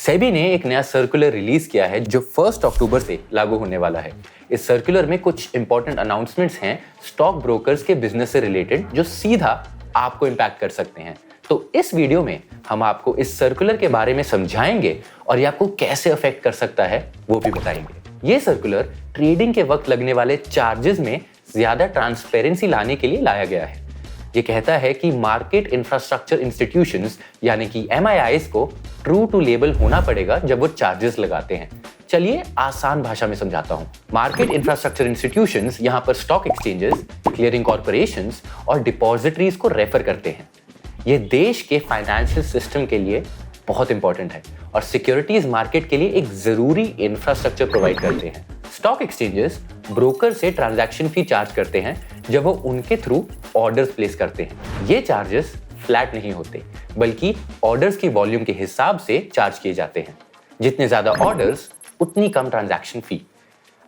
सेबी ने एक नया सर्कुलर रिलीज किया है जो 1 अक्टूबर से लागू होने वाला है। इस सर्कुलर में कुछ इंपॉर्टेंट अनाउंसमेंट्स हैं स्टॉक ब्रोकर्स के बिजनेस से रिलेटेड जो सीधा आपको इम्पैक्ट कर सकते हैं। तो इस वीडियो में हम आपको इस सर्कुलर के बारे में समझाएंगे और ये आपको कैसे अफेक्ट कर सकता है वो भी बताएंगे। ये सर्कुलर ट्रेडिंग के वक्त लगने वाले चार्जेस में ज्यादा ट्रांसपेरेंसी लाने के लिए लाया गया है। ये कहता है कि मार्केट इंफ्रास्ट्रक्चर इंस्टीट्यूशंस यानी कि MIIs को ट्रू टू लेबल होना पड़ेगा जब वो चार्जेस लगाते हैं। चलिए आसान भाषा में समझाता हूं। मार्केट इंफ्रास्ट्रक्चर इंस्टीट्यूशंस यहां पर स्टॉक एक्सचेंजेस, क्लियरिंग कॉर्पोरेशंस और डिपॉजिटरीज को रेफर करते हैं। ये देश के फाइनेंशियल सिस्टम के लिए बहुत इंपॉर्टेंट है और सिक्योरिटीज मार्केट के लिए एक जरूरी इंफ्रास्ट्रक्चर प्रोवाइड करते हैं। स्टॉक एक्सचेंजेस ब्रोकर से ट्रांजैक्शन फी चार्ज करते हैं जब वो उनके थ्रू ऑर्डर्स प्लेस करते हैं। ये चार्जेस फ्लैट नहीं होते बल्कि ऑर्डर्स की वॉल्यूम के हिसाब से चार्ज किए जाते हैं। जितने ज्यादा ऑर्डर्स उतनी कम ट्रांजैक्शन फी।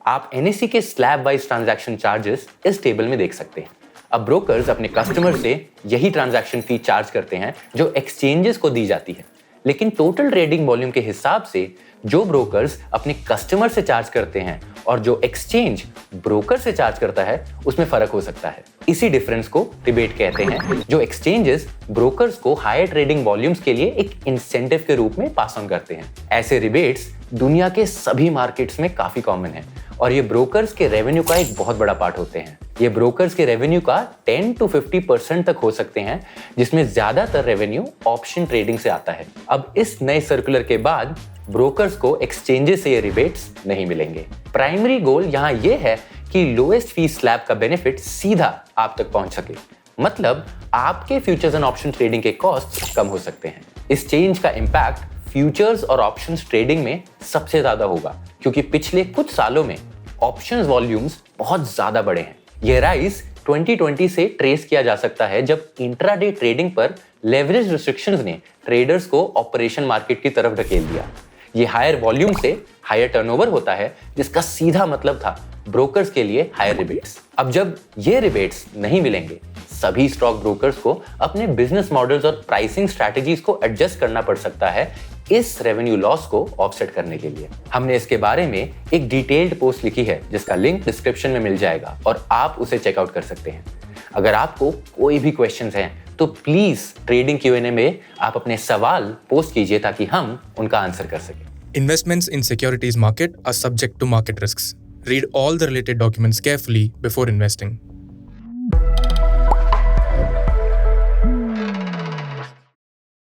आप NSE के स्लैब वाइज ट्रांजैक्शन चार्जेस इस टेबल में देख सकते हैं। अब ब्रोकर्स अपने कस्टमर से यही ट्रांजैक्शन फी चार्ज करते हैं जो एक्सचेंजेस को दी जाती है, लेकिन टोटल ट्रेडिंग वॉल्यूम के हिसाब से जो ब्रोकर्स अपने कस्टमर से चार्ज करते हैं और जो एक्सचेंज ब्रोकर से चार्ज करता है उसमें फर्क हो सकता है। इसी डिफरेंस को रिबेट कहते हैं जो एक्सचेंजेस ब्रोकर्स को हायर ट्रेडिंग वॉल्यूम्स के लिए एक इंसेंटिव के रूप में पास ऑन करते हैं। ऐसे रिबेट्स दुनिया के सभी मार्केट्स में काफी कॉमन है और ये ब्रोकर्स के रेवेन्यू का एक बहुत बड़ा पार्ट होते हैं। ये ब्रोकर्स के रेवेन्यू का 10 to 50% तक हो सकते हैं, जिसमें ज्यादातर रेवेन्यू ऑप्शन ट्रेडिंग से आता है। अब इस नए सर्कुलर के बाद ब्रोकर्स को एक्सचेंजेस से ये रिबेट्स नहीं मिलेंगे। प्राइमरी गोल यहाँ ये है कि लोएस्ट फी स्लैब का बेनिफिट सीधा आप तक पहुंच सके, मतलब आपके फ्यूचर्स एंड ऑप्शन ट्रेडिंग के कॉस्ट कम हो सकते हैं। इस चेंज का इम्पैक्ट फ्यूचर्स और ऑप्शंस ट्रेडिंग में सबसे ज्यादा होगा क्योंकि पिछले कुछ सालों में ऑप्शंस वॉल्यूम्स बहुत ज्यादा बढ़े हैं। ये राइज 2020 से ट्रेस किया जा सकता है जब इंट्राडे ट्रेडिंग पर लेवरेज रिस्ट्रिक्शंस ने ट्रेडर्स को ऑपरेशन मार्केट की तरफ ढकेल दिया। ये हायर वॉल्यूम से हायर टर्नओवर होता है जिसका सीधा मतलब था ब्रोकर्स के लिए हायर रिबेट्स। अब जब ये रिबेट्स नहीं मिलेंगे, सभी स्टॉक ब्रोकर्स को अपने बिजनेस मॉडल्स और प्राइसिंग स्ट्रैटेजीज को एडजस्ट करना पड़ सकता है इस रेवेन्यू लॉस को ऑफसेट करने के लिए। हमने इसके बारे में एक डिटेल्ड पोस्ट लिखी है जिसका लिंक डिस्क्रिप्शन में मिल जाएगा और आप उसे चेकआउट कर सकते हैं। अगर आपको कोई भी क्वेश्चंस हैं तो प्लीज ट्रेडिंग Q&A में आप अपने सवाल पोस्ट कीजिए ताकि हम उनका आंसर कर सकें। Investments in securities market are subject to market risks. Read all the related documents carefully before investing.